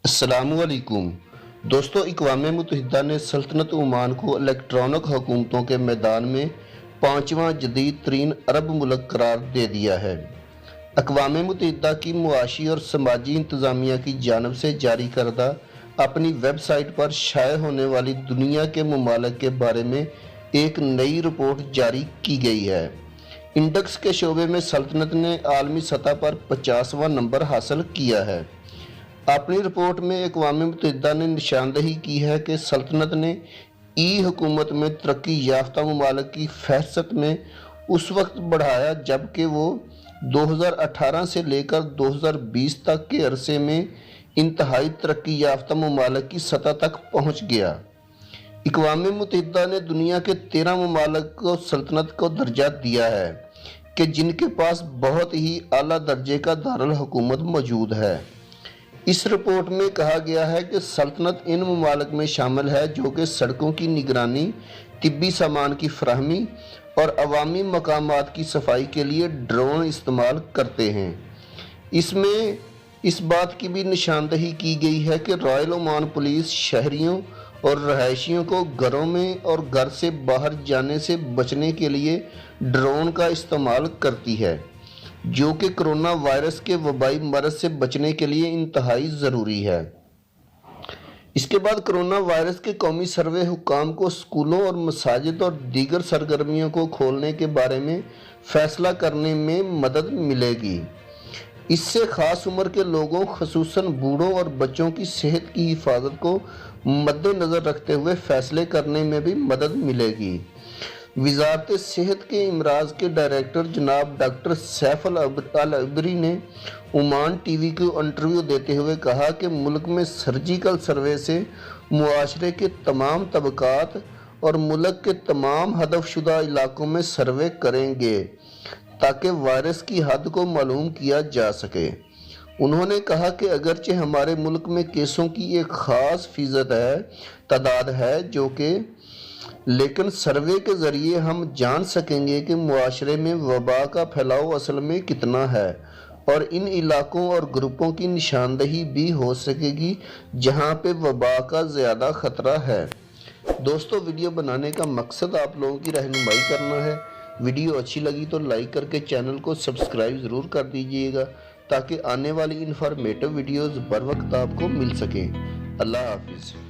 अस्सलामुअलैकुम दोस्तों, अक़वाम मुत्तहिदा ने सल्तनत ओमान को इलेक्ट्रॉनिक हुकूमतों के मैदान में पाँचवां जदीद तरीन अरब मुल्क करार दे दिया है। अक़वाम मुत्तहिदा की मुआशी और समाजी इंतज़ामिया की जानब से जारी करदा अपनी वेबसाइट पर शाये होने वाली दुनिया के ममालिक के बारे में एक नई रिपोर्ट जारी की गई है। इंडेक्स के शोबे में सल्तनत ने आलमी सतह पर 50वां नंबर हासिल किया है। अपनी रिपोर्ट में अक़वाम मुत्तहिदा ने निशानदही की है कि सल्तनत ने ई हुकूमत में तरक्की याफ्ता ममालिक की फहरिस्त में उस वक्त बढ़ाया जबकि वो 2018 से लेकर 2020 तक के अरसे में इंतहाई तरक्की याफ्ता ममालिक की सतह तक पहुँच गया। अक़वाम मुत्तहिदा ने दुनिया के 13 ममालिक को सल्तनत को दर्जा दिया है कि जिनके पास बहुत ही आला दर्जे का दारुल हुकूमत मौजूद है। इस रिपोर्ट में कहा गया है कि सल्तनत इन ममालिक में शामिल है जो कि सड़कों की निगरानी, तिब्बी सामान की फराहमी और अवामी मकामात की सफाई के लिए ड्रोन इस्तेमाल करते हैं। इसमें इस बात की भी निशानदही की गई है कि रॉयल ओमान पुलिस शहरियों और रहायशियों को घरों में और घर से बाहर जाने से बचने के लिए ड्रोन का इस्तेमाल करती है, जो कि कोरोना वायरस के वबाई मरज से बचने के लिए इंतहाई ज़रूरी है। इसके बाद कोरोना वायरस के कौमी सर्वे हुकाम को स्कूलों और मसाजिद और दीगर सरगर्मियों को खोलने के बारे में फ़ैसला करने में मदद मिलेगी। इससे ख़ास उम्र के लोगों ख़ुसूसन बूढ़ों और बच्चों की सेहत की हिफाजत को मद्देनज़र रखते हुए फ़ैसले करने में भी मदद मिलेगी। वज़ारत सेहत के इमराज के डायरेक्टर जनाब डॉक्टर सैफ अल अबरी ने ओमान टीवी को इंटरव्यू देते हुए कहा कि मुल्क में सर्जिकल सर्वे से मुआशरे के तमाम तबकात और मुल्क के तमाम हदफशुदा इलाकों में सर्वे करेंगे ताकि वायरस की हद को मालूम किया जा सके। उन्होंने कहा कि अगरचे हमारे मुल्क में केसों की एक ख़ास फ़ीसद तादाद है लेकिन सर्वे के ज़रिए हम जान सकेंगे कि मुआशरे में वबा का फैलाव असल में कितना है और इन इलाकों और ग्रुपों की निशानदही भी हो सकेगी जहां पे वबा का ज़्यादा ख़तरा है। दोस्तों, वीडियो बनाने का मकसद आप लोगों की रहनुमाई करना है। वीडियो अच्छी लगी तो लाइक करके चैनल को सब्सक्राइब ज़रूर कर दीजिएगा ताकि आने वाली इन्फॉर्मेटिव वीडियोज़ बर वक्त आपको मिल सकें। अल्लाह हाफिज़।